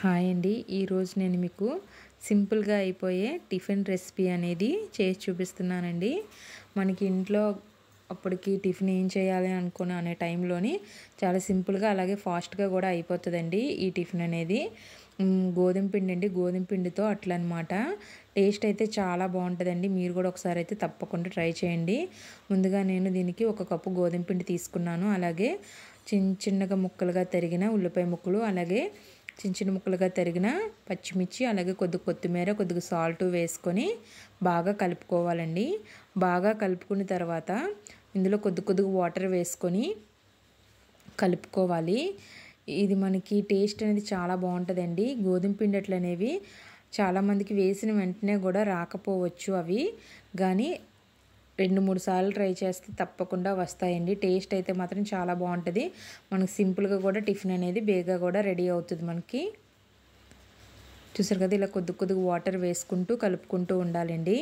Hi అండి. ఈరోజు నేను మీకు సింపుల్గా అయిపోయే టిఫిన్ రెసిపీ అనేది చేసి చూపిస్తున్నానండి. మనకి ఇంట్లో అప్పటికి టిఫిన్ ఏం చేయాలి అనుకుని అనే టైంలోని చాలా సింపుల్గా అలాగే ఫాస్ట్గా కూడా అయిపోతుందండి ఈ టిఫిన్ అనేది. గోధుమ పిండి అండి. గోధుమ పిండితో అట్లా అనమాట. టేస్ట్ అయితే చాలా బాగుంటుందండి. మీరు కూడా ఒకసారి అయితే తప్పకుండా ట్రై చేయండి. ముందుగా నేను దీనికి 1 కప్పు గోధుమ పిండి తీసుకున్నాను. అలాగే చిన్నగా ముక్కలుగా తరిగిన ఉల్లిపాయ ముక్కలు, అలాగే చిన్న ముక్కలుగా తరిగిన పచ్చిమిర్చి, అలాగే కొద్దిగా కొత్తిమీర, కొద్దిగా సాల్ట్ వేసుకొని బాగా కలుపుకోవాలండి. బాగా కలుపుకున్న తర్వాత ఇందులో కొద్దిగా వాటర్ వేసుకొని కలుపుకోవాలి. ఇది మనకి టేస్ట్ అనేది చాలా బాగుంటుందండి. గోధుమ పిండి అనేవి చాలామందికి వేసిన వెంటనే కూడా రాకపోవచ్చు అవి, కానీ 2-3 సార్లు ట్రై చేస్తే తప్పకుండా వస్తాయండి. టేస్ట్ అయితే మాత్రం చాలా బాగుంటుంది. మనకు సింపుల్గా కూడా టిఫిన్ అనేది బేగా కూడా రెడీ అవుతుంది మనకి. చూసారు కదా, ఇలా కొద్దిగా వాటర్ వేసుకుంటూ కలుపుకుంటూ ఉండాలండి.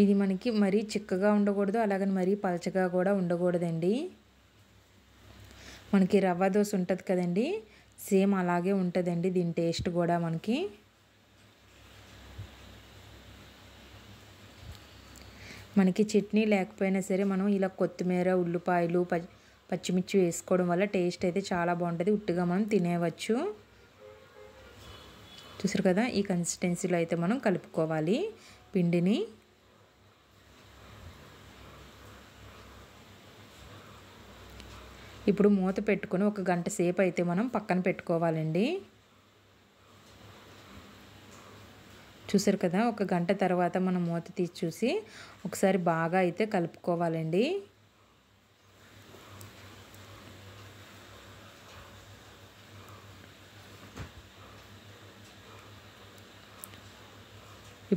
ఇది మనకి మరీ చిక్కగా ఉండకూడదు, అలాగని మరీ పలచగా కూడా ఉండకూడదండి. మనకి రవ్వ దోశ ఉంటుంది కదండి, సేమ్ అలాగే ఉంటుందండి దీని టేస్ట్ కూడా మనకి. మనకి చట్నీ లేకపోయినా సరే మనం ఇలా కొత్తిమీర, ఉల్లిపాయలు, పచ్చిమిర్చి వేసుకోవడం వల్ల టేస్ట్ అయితే చాలా బాగుంటుంది. ఉట్టిగా మనం తినేవచ్చు. చూసారు కదా, ఈ కన్సిస్టెన్సీలో అయితే మనం కలుపుకోవాలి పిండిని. ఇప్పుడు మూత పెట్టుకొని 1 గంట సేపు అయితే మనం పక్కన పెట్టుకోవాలండి. చూసారు కదా, 1 గంట తర్వాత మనం మూత తీసి చూసి ఒకసారి బాగా అయితే కలుపుకోవాలండి.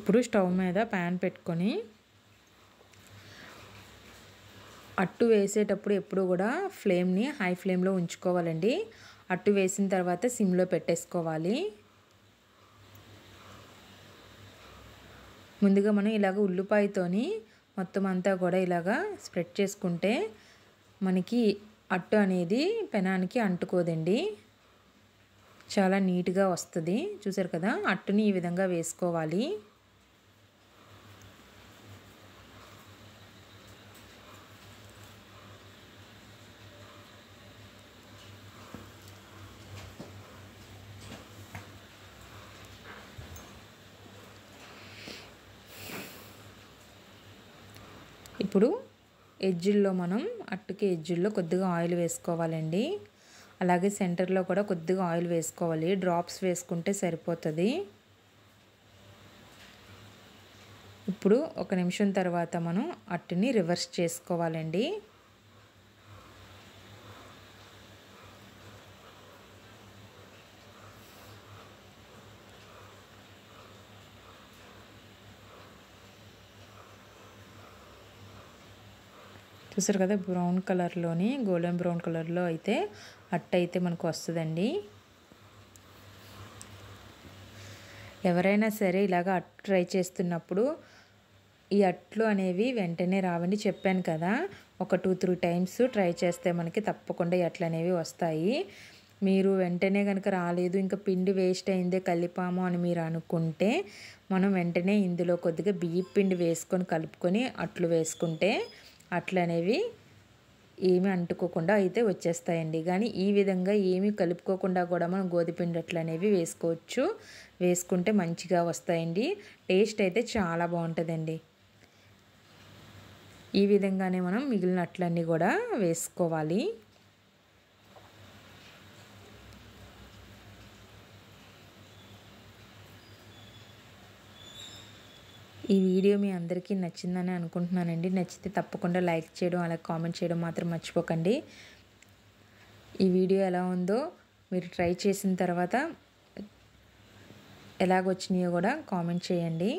ఇప్పుడు స్టవ్ మీద ప్యాన్ పెట్టుకొని అట్టు వేసేటప్పుడు ఎప్పుడు కూడా ఫ్లేమ్ని హై ఫ్లేమ్లో ఉంచుకోవాలండి. అట్టు వేసిన తర్వాత సిమ్లో పెట్టేసుకోవాలి. ముందుగా మనం ఇలాగ ఉల్లిపాయతోని మొత్తం అంతా కూడా ఇలాగా స్ప్రెడ్ చేసుకుంటే మనకి అట్టు అనేది పెనానికి అంటుకోదండి, చాలా నీట్గా వస్తుంది. చూసారు కదా, అట్టుని ఈ విధంగా వేసుకోవాలి. ఇప్పుడు ఎడ్జిల్లో మనం అట్టుకి ఎడ్జిల్లో కొద్దిగా ఆయిల్ వేసుకోవాలండి. అలాగే సెంటర్లో కూడా కొద్దిగా ఆయిల్ వేసుకోవాలి. డ్రాప్స్ వేసుకుంటే సరిపోతుంది. ఇప్పుడు 1 నిమిషం తర్వాత మనం అట్టుని రివర్స్ చేసుకోవాలండి. చూసారు కదా, బ్రౌన్ కలర్లోని గోల్డెన్ బ్రౌన్ కలర్లో అయితే అట్టు అయితే మనకు వస్తుందండి. ఎవరైనా సరే ఇలాగ అట్టు ట్రై చేస్తున్నప్పుడు ఈ అట్లు అనేవి వెంటనే రావండి. చెప్పాను కదా, ఒక 2-3 టైమ్స్ ట్రై చేస్తే మనకి తప్పకుండా ఈ అట్లు అనేవి వస్తాయి. మీరు వెంటనే కనుక రాలేదు, ఇంకా పిండి వేస్ట్ అయిందే కలిపాము అని మీరు అనుకుంటే మనం వెంటనే ఇందులో కొద్దిగా బియ్యం పిండి వేసుకొని కలుపుకొని అట్లు వేసుకుంటే అట్లు అనేవి ఏమీ అంటుకోకుండా అయితే వచ్చేస్తాయండి. కానీ ఈ విధంగా ఏమీ కలుపుకోకుండా కూడా మనం గోధుమపిండి అట్లు అనేవి వేసుకోవచ్చు. వేసుకుంటే మంచిగా వస్తాయండి. టేస్ట్ అయితే చాలా బాగుంటుందండి. ఈ విధంగానే మనం మిగిలిన అట్లన్నీ కూడా వేసుకోవాలి. ఈ వీడియో మీ అందరికీ నచ్చిందని అనుకుంటున్నానండి. నచ్చితే తప్పకుండా లైక్ చేయడం, అలాగే కామెంట్ చేయడం మాత్రం మర్చిపోకండి. ఈ వీడియో ఎలా ఉందో మీరు ట్రై చేసిన తర్వాత ఎలాగొచ్చినాయో కూడా కామెంట్ చేయండి.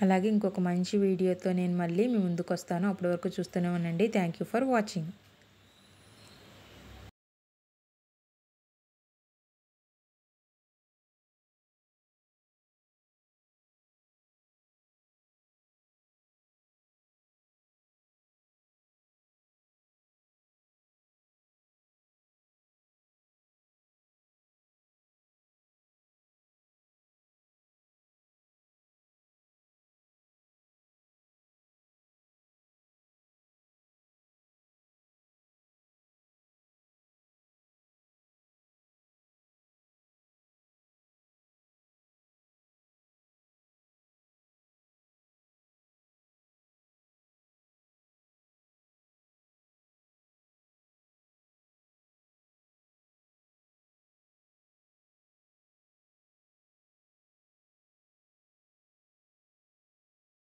అలాగే ఇంకొక మంచి వీడియోతో నేను మళ్ళీ మీ ముందుకు వస్తాను. అప్పటి వరకు చూస్తూనే ఉండండి. Thank you for watching.